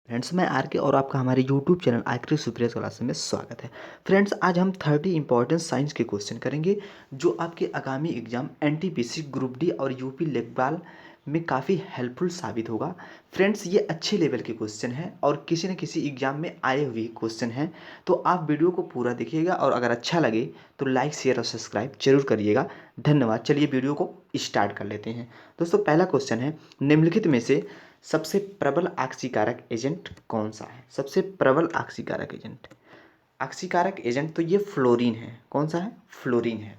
Friends, मैं are के और आपका हमारे YouTube channel IQ Supriya class में स्वागत है। फ्रेंड्स, आज हम 30 इंपॉर्टेंट साइंस के क्वेश्चन करेंगे जो आपके आगामी एग्जाम एनटीपीसी ग्रुप डी और यूपी लेखपाल में काफ़ी हेल्पफुल साबित होगा। फ्रेंड्स, ये अच्छे लेवल के क्वेश्चन हैं और किसी न किसी एग्जाम में आए हुए क्वेश्चन हैं, तो आप वीडियो को पूरा देखिएगा और अगर अच्छा लगे तो लाइक शेयर और सब्सक्राइब जरूर करिएगा। धन्यवाद। चलिए वीडियो को स्टार्ट कर लेते हैं। दोस्तों, पहला क्वेश्चन है, निम्नलिखित में से सबसे प्रबल ऑक्सीकारक एजेंट कौन सा है? सबसे प्रबल ऑक्सीकारक एजेंट, ऑक्सीकारक एजेंट तो ये फ्लोरीन है। कौन सा है? फ्लोरीन है।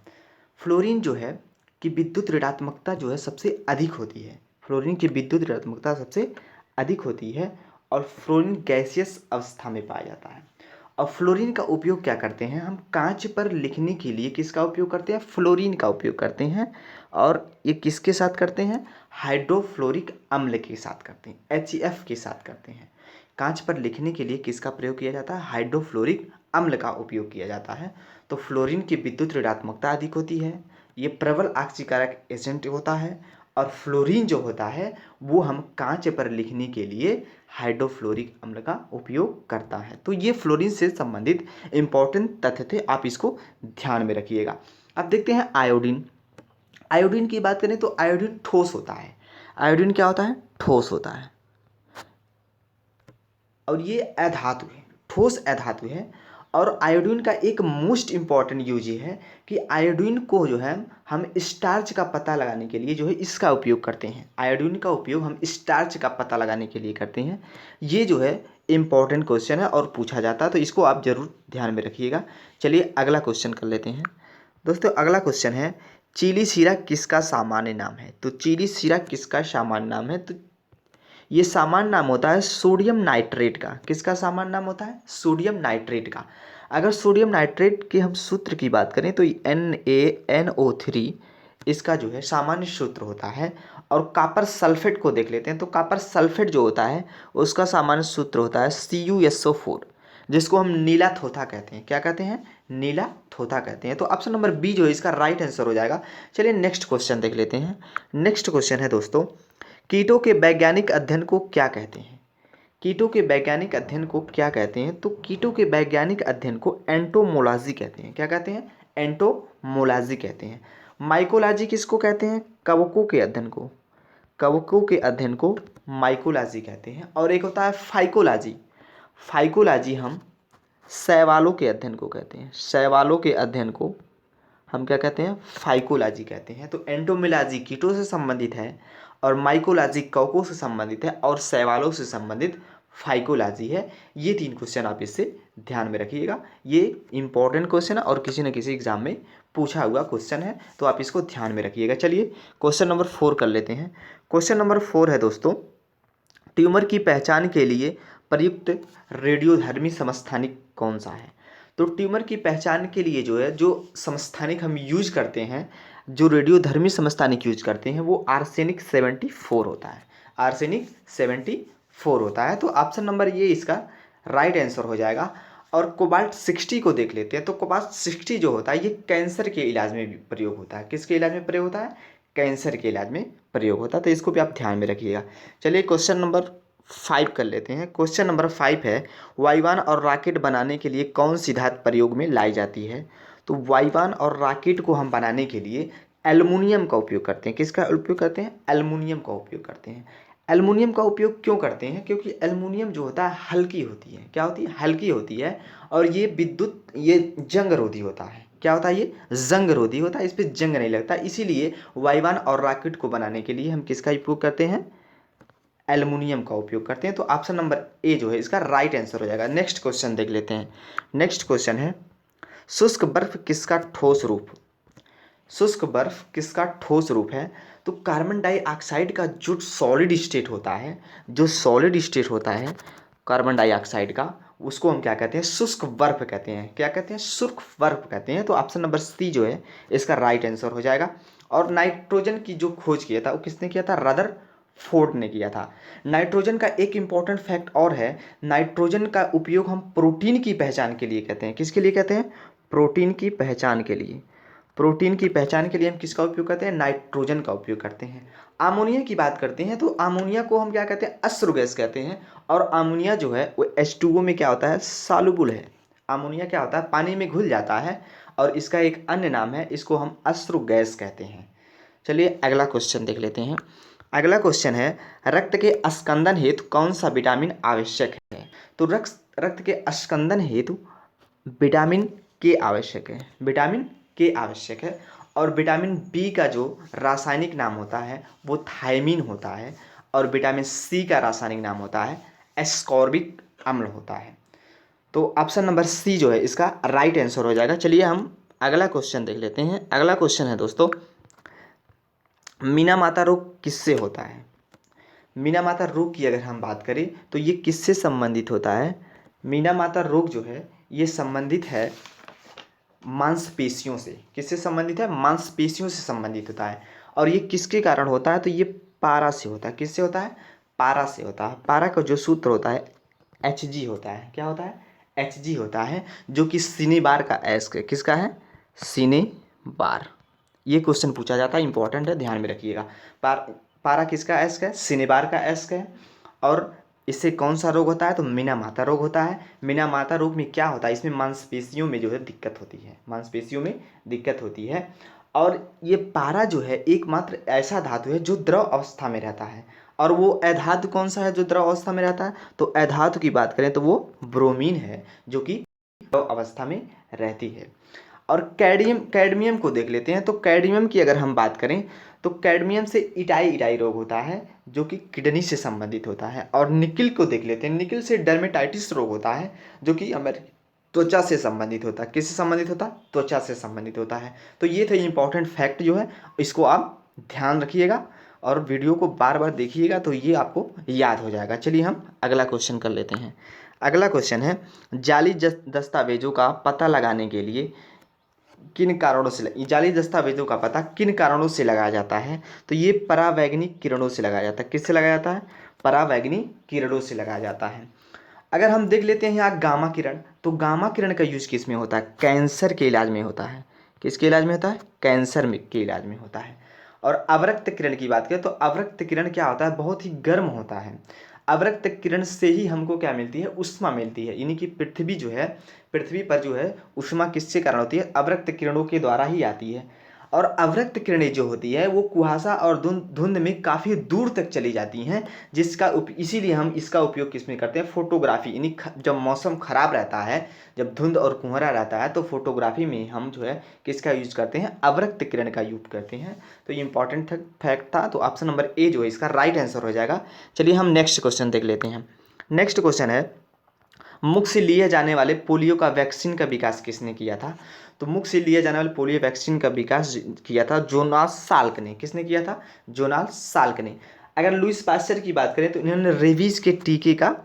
फ्लोरीन जो है कि विद्युत ऋणात्मकता जो है सबसे अधिक होती है। फ्लोरीन की विद्युत ऋणात्मकता सबसे अधिक होती है और फ्लोरीन गैसियस अवस्था में पाया जाता है। और फ्लोरीन का उपयोग क्या करते हैं हम? कांच पर लिखने के लिए किसका उपयोग करते हैं? फ्लोरीन का उपयोग करते हैं। और ये किसके साथ करते हैं? हाइड्रोफ्लोरिक अम्ल के साथ करते हैं, HF के साथ करते हैं। कांच पर लिखने के लिए किसका प्रयोग किया जाता है? हाइड्रोफ्लोरिक अम्ल का उपयोग किया जाता है। तो फ्लोरीन की विद्युत ऋणात्मकता अधिक होती है, ये प्रबल ऑक्सीकारक एजेंट होता है। और फ्लोरीन जो होता है वो हम कांच पर लिखने के लिए हाइड्रोफ्लोरिक अम्ल का उपयोग करता है। तो ये फ्लोरीन से संबंधित इंपॉर्टेंट तथ्य थे, आप इसको ध्यान में रखिएगा। अब देखते हैं आयोडीन। आयोडीन की बात करें तो आयोडीन ठोस होता है। आयोडीन क्या होता है? ठोस होता है। और ये अधातु है, ठोस अधातु है। और आयोडीन का एक मोस्ट इम्पॉर्टेंट यूज ये है कि आयोडीन को जो है हम स्टार्च का पता लगाने के लिए जो है इसका उपयोग करते हैं। आयोडीन का उपयोग हम स्टार्च का पता लगाने के लिए करते हैं। ये जो है इम्पॉर्टेंट क्वेश्चन है और पूछा जाता है, तो इसको आप जरूर ध्यान में रखिएगा। चलिए अगला क्वेश्चन कर लेते हैं। दोस्तों, अगला क्वेश्चन है, चीली सीरा किसका सामान्य नाम है? तो चीली सीरा किसका सामान्य नाम है? तो ये सामान्य नाम होता है सोडियम नाइट्रेट का। किसका सामान्य नाम होता है? सोडियम नाइट्रेट का। अगर सोडियम नाइट्रेट के हम सूत्र की बात करें तो NaNO3 इसका जो है सामान्य सूत्र होता है। और कापर सल्फेट को देख लेते हैं, तो कापर सल्फेट जो होता है उसका सामान्य सूत्र होता है CuSO4, जिसको हम नीला थोथा कहते हैं। क्या कहते हैं? नीला थोथा कहते हैं। तो ऑप्शन नंबर बी जो है इसका राइट आंसर हो जाएगा। चलिए नेक्स्ट क्वेश्चन देख लेते हैं। नेक्स्ट क्वेश्चन है दोस्तों, कीटों के वैज्ञानिक अध्ययन को क्या कहते हैं? कीटों के वैज्ञानिक अध्ययन को क्या कहते हैं? तो कीटों के वैज्ञानिक अध्ययन को एंटोमोलॉजी कहते हैं। क्या कहते हैं? एंटोमोलॉजी कहते हैं। माइकोलॉजी किसको कहते हैं? कवकों के अध्ययन को। कवकों के अध्ययन को माइकोलॉजी कहते हैं। और एक होता है फाइकोलॉजी। फाइकोलॉजी हम शैवालों के अध्ययन को कहते हैं। शैवालों के अध्ययन को हम क्या कहते हैं? फाइकोलॉजी कहते हैं। तो एंटोमोलॉजी कीटों से संबंधित है और माइकोलॉजी कवकों से संबंधित है और शैवालों से संबंधित फाइकोलॉजी है। ये तीन क्वेश्चन आप इससे ध्यान में रखिएगा। ये इंपॉर्टेंट क्वेश्चन है और किसी न किसी एग्जाम में पूछा हुआ क्वेश्चन है, तो आप इसको ध्यान में रखिएगा। चलिए क्वेश्चन नंबर 4 कर लेते हैं। क्वेश्चन नंबर 4 है दोस्तों, ट्यूमर की पहचान के लिए प्रयुक्त रेडियोधर्मी समस्थानिक कौन सा है? तो ट्यूमर की पहचान के लिए जो है जो समस्थानिक हम यूज करते हैं, जो रेडियोधर्मी समस्थानिक यूज करते हैं, वो आर्सेनिक 74 होता है। आर्सेनिक 74 होता है। तो ऑप्शन नंबर ये इसका राइट आंसर हो जाएगा। और कोबाल्ट 60 को देख लेते हैं। तो कोबाल्ट 60 जो होता है ये कैंसर के इलाज में भी प्रयोग होता है। किसके इलाज में प्रयोग होता है? कैंसर के इलाज में प्रयोग होता है। तो इसको भी आप ध्यान में रखिएगा। चलिए क्वेश्चन नंबर 5 कर लेते हैं। क्वेश्चन नंबर 5 है, वायुयान और रॉकेट बनाने के लिए कौन सी धातु प्रयोग में लाई जाती है? तो वायुयान और रॉकेट को हम बनाने के लिए एल्युमिनियम का उपयोग करते हैं। किसका उपयोग करते हैं? एल्युमिनियम का उपयोग करते हैं। एल्युमिनियम का उपयोग क्यों करते हैं? क्योंकि एल्युमिनियम जो होता है हल्की होती है। क्या होती है? हल्की होती है। और ये जंग रोधी होता है। क्या होता है? ये जंग रोधी होता है, इस पर जंग नहीं लगता। इसीलिए वायुयान और रॉकेट को बनाने के लिए हम किसका उपयोग करते हैं? एल्युमिनियम का उपयोग करते हैं। तो ऑप्शन नंबर ए जो है इसका राइट आंसर हो जाएगा। नेक्स्ट क्वेश्चन देख लेते हैं। नेक्स्ट क्वेश्चन है, शुष्क बर्फ किसका ठोस रूप? शुष्क बर्फ किसका ठोस रूप है? तो कार्बन डाइऑक्साइड का जो सॉलिड स्टेट होता है, जो सॉलिड स्टेट होता है कार्बन डाइऑक्साइड का, उसको हम क्या कहते हैं? शुष्क बर्फ कहते हैं। क्या कहते हैं? शुष्क बर्फ कहते हैं। तो ऑप्शन नंबर सी जो है इसका राइट आंसर हो जाएगा। और नाइट्रोजन की जो खोज किया था वो किसने किया था? रदरफोर्ड ने किया था। नाइट्रोजन का एक इंपॉर्टेंट फैक्ट और है, नाइट्रोजन का उपयोग हम प्रोटीन की पहचान के लिए कहते हैं। किसके लिए कहते हैं? प्रोटीन की पहचान के लिए। प्रोटीन की पहचान के लिए हम किसका उपयोग करते हैं? नाइट्रोजन का उपयोग करते हैं। अमोनिया की बात करते हैं तो अमोनिया को हम क्या कहते हैं? अश्रु गैस कहते हैं। और अमोनिया जो है वो H2O में क्या होता है? सॉल्युबल है। अमोनिया क्या होता है? पानी में घुल जाता है और इसका एक अन्य नाम है, इसको हम अश्रु गैस कहते हैं। चलिए अगला क्वेश्चन देख लेते हैं। अगला क्वेश्चन है, रक्त के स्कंदन हेतु कौन सा विटामिन आवश्यक है? तो रक्त के स्कंदन हेतु विटामिन के आवश्यक है। विटामिन के आवश्यक है। और विटामिन बी का जो रासायनिक नाम होता है वो थायमीन होता है। और विटामिन सी का रासायनिक नाम होता है एस्कॉर्बिक अम्ल होता है। तो ऑप्शन नंबर सी जो है इसका राइट आंसर हो जाएगा। चलिए हम अगला क्वेश्चन देख लेते हैं। अगला क्वेश्चन है दोस्तों, मीना रोग किससे होता है? मीना रोग की अगर हम बात करें तो ये किससे संबंधित होता है? मीना रोग जो है ये संबंधित है मांसपेशियों से। किससे संबंधित है? मांसपेशियों से संबंधित होता है। और ये किसके कारण होता है? तो ये पारा से होता है। किससे होता है? पारा से होता है। पारा का जो सूत्र होता है Hg होता है। क्या होता है? Hg होता है, जो कि सीने बार का एस्क है। किसका है? सीने बार। ये क्वेश्चन पूछा जाता है, इंपॉर्टेंट है, ध्यान में रखिएगा। पारा किसका एस्क है? सीने बार का एस्क है। और इससे कौन सा रोग होता है? तो मीना माता रोग होता है। मीना माता रोग में क्या होता है? इसमें मांसपेशियों में जो है दिक्कत होती है। मांसपेशियों में दिक्कत होती है। और ये पारा जो है एकमात्र ऐसा धातु है जो द्रव अवस्था में रहता है। और वो अधातु कौन सा है जो द्रव अवस्था में रहता है? तो अधातु की बात करें तो वो ब्रोमीन है, जो कि द्रव अवस्था में रहती है। और कैडमियम को देख लेते हैं। तो कैडमियम की अगर हम बात करें तो कैडमियम से इटाई रोग होता है, जो कि किडनी से संबंधित होता है। और निकिल को देख लेते हैं। निकिल से डर्मेटाइटिस रोग होता है, जो कि हमारे त्वचा से संबंधित होता है। किससे संबंधित होता है? त्वचा से संबंधित होता है। तो ये थे इंपॉर्टेंट फैक्ट जो है, इसको आप ध्यान रखिएगा और वीडियो को बार बार देखिएगा तो ये आपको याद हो जाएगा। चलिए हम अगला क्वेश्चन कर लेते हैं। अगला क्वेश्चन है, जाली दस्तावेजों का पता लगाने के लिए किन कारणों से जाली दस्तावेजों का पता किन कारणों से लगाया जाता है? तो ये परावैंगनिक किरणों से लगाया जाता है। किससे लगाया जाता है? परावैंगनिक किरणों से लगाया जाता है। अगर हम देख लेते हैं यहाँ गामा किरण, तो गामा किरण का यूज किस में होता है? कैंसर के इलाज में होता है। किसके इलाज में होता है? कैंसर के इलाज में होता है। और अवरक्त किरण की बात करें तो अवरक्त किरण क्या होता है? बहुत ही गर्म होता है। अवरक्त किरण से ही हमको क्या मिलती है? ऊष्मा मिलती है। यानी कि पृथ्वी पर जो है ऊष्मा किससे कारण होती है? अवरक्त किरणों के द्वारा ही आती है। और अवरक्त किरणें जो होती है वो कुहासा और धुंध में काफ़ी दूर तक चली जाती हैं, इसीलिए हम इसका उपयोग किस में करते हैं? फोटोग्राफी। यानी जब मौसम खराब रहता है, जब धुंध और कोहरा रहता है, तो फोटोग्राफी में हम जो है किसका यूज करते हैं? अवरक्त किरण का यूज करते हैं। तो ये इंपॉर्टेंट फैक्ट था। तो ऑप्शन नंबर ए जो है इसका राइट आंसर हो जाएगा। चलिए हम नेक्स्ट क्वेश्चन देख लेते हैं। नेक्स्ट क्वेश्चन है, मुख से लिए जाने वाले पोलियो का वैक्सीन का विकास किसने किया था? तो मुख से लिए जाने वाले पोलियो वैक्सीन का विकास किया था जोनास साल्क ने। किसने किया था? जोनास साल्क ने। अगर लुईस पास्चर की बात करें तो इन्होंने रेबीज के टीके का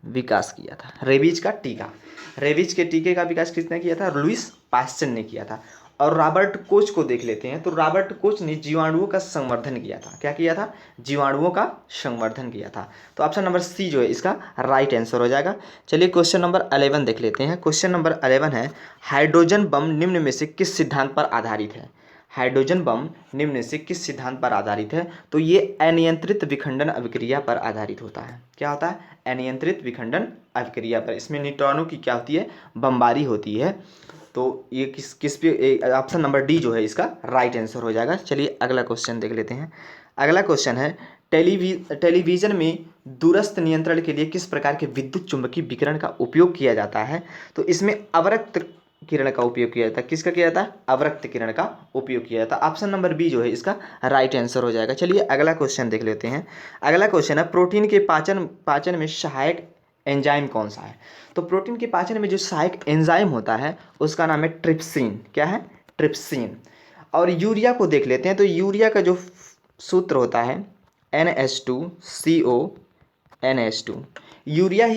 विकास किया था। रेबीज के टीके का विकास किसने किया था? लुईस पास्चर ने किया था। और रॉबर्ट कोच को देख लेते हैं। तो रॉबर्ट कोच ने जीवाणुओं का संवर्धन किया था। क्या किया था? जीवाणुओं का संवर्धन किया था। तो ऑप्शन नंबर सी जो है इसका राइट आंसर हो जाएगा। चलिए क्वेश्चन नंबर 11 देख लेते हैं। क्वेश्चन नंबर 11 है, हाइड्रोजन बम निम्न में से किस सिद्धांत पर आधारित है? हाइड्रोजन बम निम्न से किस सिद्धांत पर आधारित है? तो ये अनियंत्रित विखंडन अभिक्रिया पर आधारित होता है। क्या होता है? अनियंत्रित विखंडन अभिक्रिया पर। इसमें न्यूट्रॉनों की क्या होती है? बमबारी होती है। तो ये किस पे? ऑप्शन नंबर डी जो है इसका राइट आंसर हो जाएगा। चलिए अगला क्वेश्चन देख लेते हैं। अगला क्वेश्चन है, टेलीविज़न में दूरस्थ नियंत्रण के लिए किस प्रकार के विद्युत चुंबकीय विकिरण का उपयोग किया जाता है? तो इसमें अवरक्त किरण का उपयोग किया जाता है। किसका किया जाता है? अवरक्त किरण का उपयोग किया जाता है। ऑप्शन नंबर बी जो है इसका राइट आंसर हो जाएगा। चलिए अगला क्वेश्चन देख लेते हैं। अगला क्वेश्चन है, प्रोटीन के पाचन में सहायक एंजाइम कौन सा है? तो प्रोटीन के पाचन में जो सहायक एंजाइम होता है उसका नाम है ट्रिप्सिन। क्या है? ट्रिप्सिन। और यूरिया को देख लेते हैं। तो यूरिया का जो सूत्र होता है NH2CO NH2। यूरिया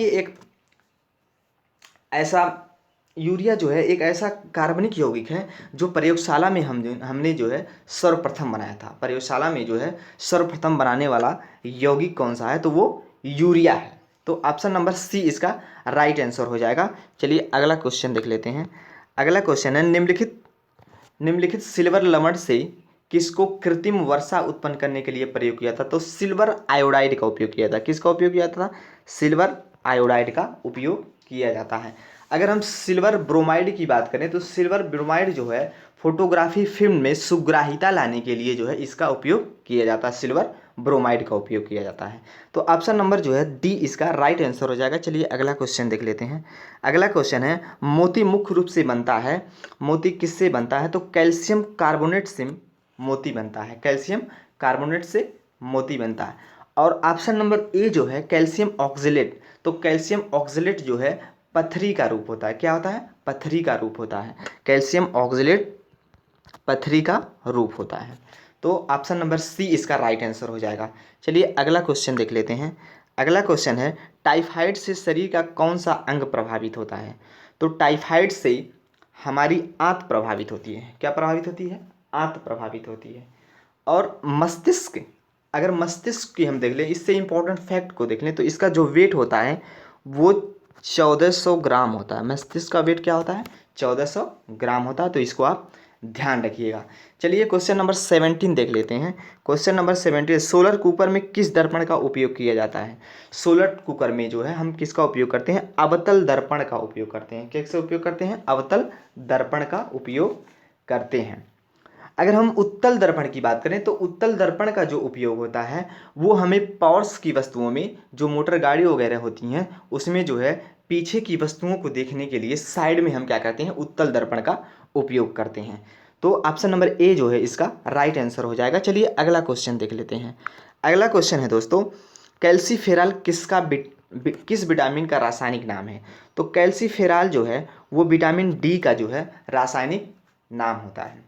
जो है एक ऐसा कार्बनिक यौगिक है जो प्रयोगशाला में हमने जो है सर्वप्रथम बनाया था। प्रयोगशाला में जो है सर्वप्रथम बनाने वाला यौगिक कौन सा है? तो वो यूरिया है। तो ऑप्शन नंबर सी इसका राइट आंसर हो जाएगा। चलिए अगला क्वेश्चन देख लेते हैं। अगला क्वेश्चन है, निम्नलिखित सिल्वर लमड़ से किसको कृत्रिम वर्षा उत्पन्न करने के लिए प्रयोग किया था? तो सिल्वर आयोडाइड का उपयोग किया था। किसका उपयोग किया था? सिल्वर आयोडाइड का उपयोग किया जाता है। अगर हम सिल्वर ब्रोमाइड की बात करें तो सिल्वर ब्रोमाइड जो है फोटोग्राफी फिल्म में सुग्राहिता लाने के लिए जो है इसका उपयोग किया जाता है, सिल्वर ब्रोमाइड का उपयोग किया जाता है। तो ऑप्शन नंबर जो है डी इसका राइट आंसर हो जाएगा। चलिए अगला क्वेश्चन देख लेते हैं। अगला क्वेश्चन है, मोती मुख्य रूप से बनता है, मोती किससे बनता है? तो कैल्शियम कार्बोनेट से मोती बनता है, कैल्शियम कार्बोनेट से मोती बनता है। और ऑप्शन नंबर ए जो है कैल्शियम ऑक्जेलेट, तो कैल्शियम ऑक्जेलेट जो है पथरी का रूप होता है। क्या होता है? पथरी का रूप होता है। कैल्शियम ऑक्जेलेट पथरी का रूप होता है। तो ऑप्शन नंबर सी इसका राइट आंसर हो जाएगा। चलिए अगला क्वेश्चन देख लेते हैं। अगला क्वेश्चन है, टाइफाइड से शरीर का कौन सा अंग प्रभावित होता है? तो टाइफाइड से हमारी आंत प्रभावित होती है। क्या प्रभावित होती है? आंत प्रभावित होती है। और मस्तिष्क, अगर मस्तिष्क की हम देख लें, इससे इंपॉर्टेंट फैक्ट को देख लें तो इसका जो वेट होता है वो 1400 ग्राम होता है। मस्तिष्क का वेट क्या होता है? 1400 ग्राम होता है। तो इसको आप ध्यान रखिएगा। चलिए क्वेश्चन नंबर 17 देख लेते हैं। क्वेश्चन नंबर 17, सोलर कुकर में किस दर्पण का उपयोग किया जाता है? सोलर कुकर में जो है हम किसका उपयोग करते हैं? अवतल दर्पण का उपयोग करते हैं। किसका उपयोग करते हैं? अवतल दर्पण का उपयोग करते हैं। अगर हम उत्तल दर्पण की बात करें तो उत्तल दर्पण का जो उपयोग होता है वो हमें पावर्स की वस्तुओं में, जो मोटर गाड़ी वगैरह होती हैं उसमें जो है पीछे की वस्तुओं को देखने के लिए साइड में हम क्या करते हैं? उत्तल दर्पण का उपयोग करते हैं। तो ऑप्शन नंबर ए जो है इसका राइट आंसर हो जाएगा। चलिए अगला क्वेश्चन देख लेते हैं। अगला क्वेश्चन है दोस्तों, कैल्सीफेरॉल किस विटामिन का रासायनिक नाम है? तो कैल्सीफेरॉल जो है वो विटामिन डी का जो है रासायनिक नाम होता है।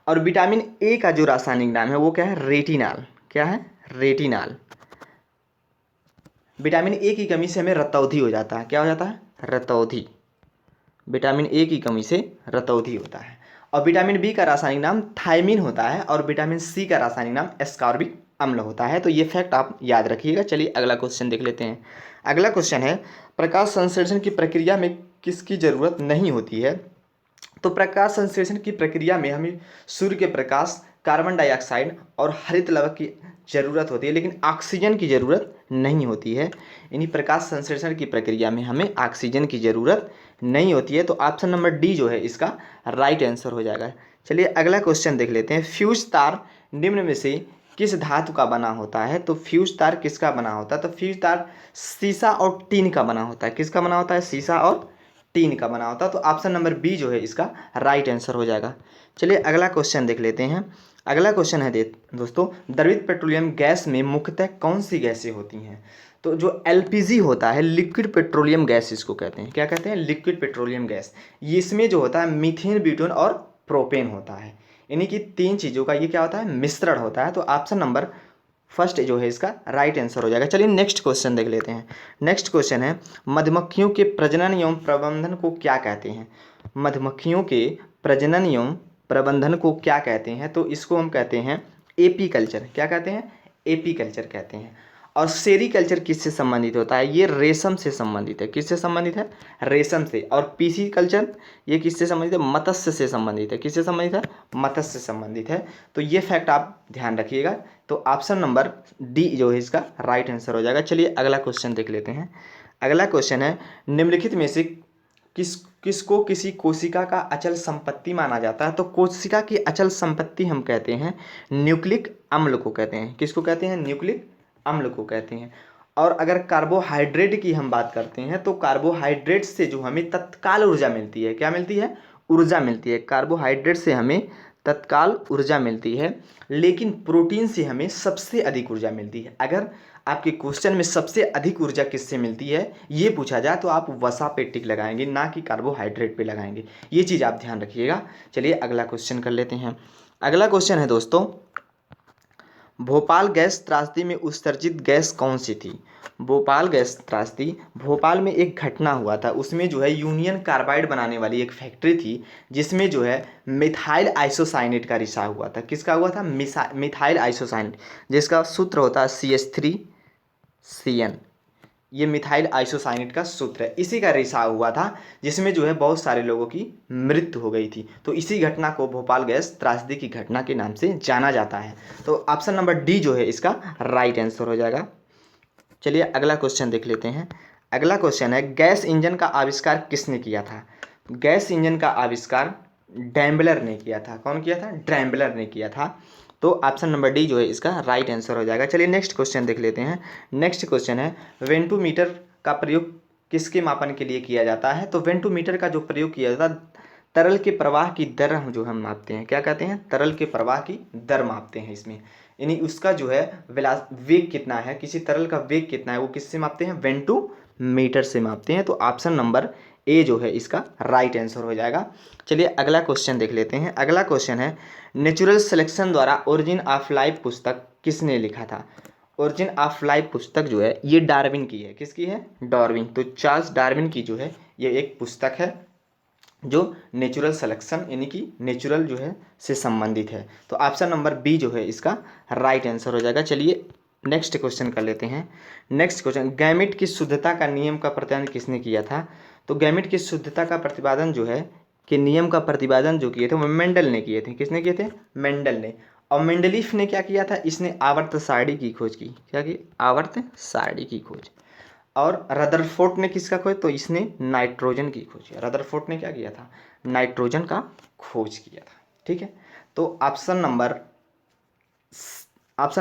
और विटामिन ए का जो रासायनिक नाम है वो क्या है? रेटिनॉल। क्या है? रेटिनॉल। विटामिन ए की कमी से हमें रतौंधी हो जाता है। क्या हो जाता है? रतौंधी। विटामिन ए की कमी से रतौंधी होता है। और विटामिन बी का रासायनिक नाम थायमिन होता है और विटामिन सी का रासायनिक नाम एस्कॉर्बिक अम्ल होता है। तो ये फैक्ट आप याद रखिएगा। चलिए अगला क्वेश्चन देख लेते हैं। अगला क्वेश्चन है, प्रकाश संश्लेषण की प्रक्रिया में किसकी जरूरत नहीं होती है? तो प्रकाश संश्लेषण की प्रक्रिया में हमें सूर्य के प्रकाश, कार्बन डाइऑक्साइड और हरित लवक की ज़रूरत होती है, लेकिन ऑक्सीजन की ज़रूरत नहीं होती है। यानी प्रकाश संश्लेषण की प्रक्रिया में हमें ऑक्सीजन की ज़रूरत नहीं होती है। तो ऑप्शन नंबर डी जो है इसका राइट आंसर हो जाएगा। चलिए अगला क्वेश्चन देख लेते हैं। फ्यूज तार निम्न में से किस धातु का बना होता है? तो फ्यूज तार किसका बना होता है? तो फ्यूज तार सीसा और टीन का बना होता है। किसका बना होता है? सीसा और टीन का बना होता है। तो ऑप्शन नंबर बी जो है इसका राइट आंसर हो जाएगा। चलिए अगला क्वेश्चन देख लेते हैं। अगला क्वेश्चन है दोस्तों, द्रवित पेट्रोलियम गैस में मुख्यतः कौन सी गैसें होती हैं? तो जो एलपीजी होता है, लिक्विड पेट्रोलियम गैस इसको कहते हैं। क्या कहते हैं? Liquid petroleum gas. ये इसमें जो होता है मीथेन, ब्यूटेन और प्रोपेन होता है। इन्हीं की तीन चीज़ों का ये क्या होता है? मिश्रण होता है। तो ऑप्शन नंबर फर्स्ट जो है इसका राइट आंसर हो जाएगा। चलिए नेक्स्ट क्वेश्चन देख लेते हैं। नेक्स्ट क्वेश्चन है, मधुमक्खियों के प्रजनन एवं प्रबंधन को क्या कहते हैं? मधुमक्खियों के प्रजनन एवं प्रबंधन को क्या कहते हैं? तो इसको हम कहते हैं एपीकल्चर। क्या कहते हैं? एपीकल्चर कहते हैं। और सेरीकल्चर किससे संबंधित होता है? ये रेशम से संबंधित है। किससे संबंधित है? रेशम से। और पीसी कल्चर ये किससे संबंधित है? मत्स्य से संबंधित है। किससे संबंधित है? मत्स्य से संबंधित है। तो ये फैक्ट आप ध्यान रखिएगा। तो ऑप्शन नंबर डी जो है इसका राइट आंसर हो जाएगा। चलिए अगला क्वेश्चन देख लेते हैं। अगला क्वेश्चन है, निम्नलिखित में से किसको किसी कोशिका का अचल संपत्ति माना जाता है? तो कोशिका की अचल संपत्ति हम कहते हैं न्यूक्लिक अम्ल को कहते हैं। किसको कहते हैं? न्यूक्लिक अम्ल को कहते हैं। और अगर कार्बोहाइड्रेट की हम बात करते हैं तो कार्बोहाइड्रेट से जो हमें तत्काल ऊर्जा मिलती है, क्या मिलती है? ऊर्जा मिलती है। कार्बोहाइड्रेट से हमें तत्काल ऊर्जा मिलती है, लेकिन प्रोटीन से हमें सबसे अधिक ऊर्जा मिलती है। अगर आपके क्वेश्चन में सबसे अधिक ऊर्जा किससे मिलती है ये पूछा जाए तो आप वसा पे टिक लगाएंगे, ना कि कार्बोहाइड्रेट पे लगाएंगे। ये चीज़ आप ध्यान रखिएगा। चलिए अगला क्वेश्चन कर लेते हैं। अगला क्वेश्चन है दोस्तों, भोपाल गैस त्रासदी में उत्सर्जित गैस कौन सी थी? भोपाल गैस त्रासदी, भोपाल में एक घटना हुआ था, उसमें जो है यूनियन कार्बाइड बनाने वाली एक फैक्ट्री थी जिसमें जो है मिथाइल आइसोसाइनेट का रिसाव हुआ था। किसका हुआ था? मिथाइल आइसोसाइनेट, जिसका सूत्र होता है CH3CN। ये मिथाइल आइसोसाइनेट का सूत्र है, इसी का रिसाव हुआ था जिसमें जो है बहुत सारे लोगों की मृत्यु हो गई थी। तो इसी घटना को भोपाल गैस त्रासदी की घटना के नाम से जाना जाता है। तो ऑप्शन नंबर डी जो है इसका राइट आंसर हो जाएगा। चलिए अगला क्वेश्चन देख लेते हैं। अगला क्वेश्चन है, गैस इंजन का आविष्कार किसने किया था? गैस इंजन का आविष्कार डैम्बलर ने किया था। कौन किया था? डैम्बलर ने किया था। तो ऑप्शन नंबर डी जो है इसका राइट आंसर हो जाएगा। चलिए नेक्स्ट क्वेश्चन देख लेते हैं। नेक्स्ट क्वेश्चन है, वेंटोमीटर का प्रयोग किसके मापन के लिए किया जाता है? तो वेंटोमीटर का जो प्रयोग किया जाता है, तरल के प्रवाह की दर हम जो हम मापते हैं, क्या कहते हैं? तरल के प्रवाह की दर मापते हैं इसमें, यानी उसका जो है वेग कितना है, किसी तरल का वेग कितना है, वो किससे मापते हैं? वेंटोमीटर से मापते हैं। तो ऑप्शन नंबर ए जो है इसका राइट आंसर हो जाएगा। चलिए अगला क्वेश्चन देख लेते हैं। अगला क्वेश्चन है, नेचुरल सिलेक्शन द्वारा ओरिजिन ऑफ लाइफ पुस्तक किसने लिखा था? ओरिजिन ऑफ लाइफ पुस्तक जो है ये डार्विन की है। किसकी है? डार्विन। तो चार्ल्स डार्विन की जो है ये एक पुस्तक है जो नेचुरल सिलेक्शन यानी कि नेचुरल जो है से संबंधित है। तो ऑप्शन नंबर बी जो है इसका राइट आंसर हो जाएगा। चलिए नेक्स्ट क्वेश्चन कर लेते हैं। नेक्स्ट क्वेश्चन, गैमेट की शुद्धता का नियम का प्रतिपादन किसने किया था? तो गैमेट की शुद्धता का प्रतिपादन जो है कि नियम का प्रतिपादन जो किए थे वो मेंडल ने किए थे। किसने किए थे? मेंडल ने। और मेंडलीफ ने क्या किया था? इसने आवर्त सारणी की खोज की। क्या की? आवर्त सारणी की खोज। और रदरफोर्ड ने किसका खोज? तो इसने नाइट्रोजन की खोज किया। रदरफोर्ड ने क्या किया था? नाइट्रोजन का खोज किया था। ठीक है, तो ऑप्शन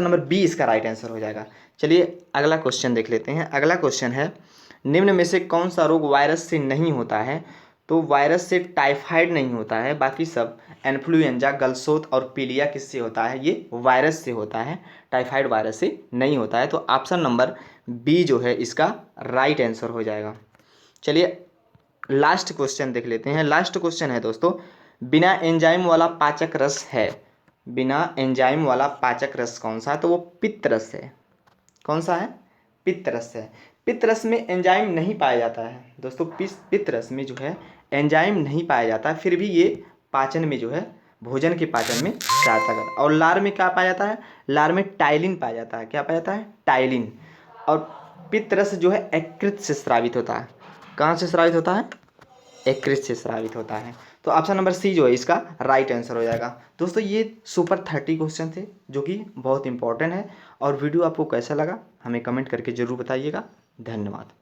नंबर बी इसका राइट आंसर हो जाएगा। चलिए अगला क्वेश्चन देख लेते हैं। अगला क्वेश्चन है, निम्न में से कौन सा रोग वायरस से नहीं होता है? तो वायरस से टाइफाइड नहीं होता है, बाकी सब इन्फ्लुएंजा, गलसोत और पीलिया किससे होता है? ये वायरस से होता है, टाइफाइड वायरस से नहीं होता है। तो ऑप्शन नंबर बी जो है इसका राइट आंसर हो जाएगा। चलिए लास्ट क्वेश्चन देख लेते हैं। लास्ट क्वेश्चन है दोस्तों, बिना एंजाइम वाला पाचक रस है। बिना एंजाइम वाला पाचक रस कौन सा है? तो वो पित्त रस है। कौन सा है? पित्त रस है। पित्त रस में एंजाइम नहीं पाया जाता है दोस्तों। पित्त रस में जो है एंजाइम नहीं पाया जाता, फिर भी ये पाचन में जो है भोजन के पाचन में सहायता करता है। और लार में क्या पाया जाता है? लार में टाइलिन पाया जाता है। क्या पाया जाता है? टाइलिन। और पित्त रस जो है यकृत से स्रावित होता है। कहाँ से स्रावित होता है? यकृत से स्रावित होता है। तो ऑप्शन नंबर सी जो है इसका राइट आंसर हो जाएगा। दोस्तों ये सुपर 30 क्वेश्चन थे जो कि बहुत इंपॉर्टेंट है। और वीडियो आपको कैसा लगा हमें कमेंट करके ज़रूर बताइएगा। धन्यवाद।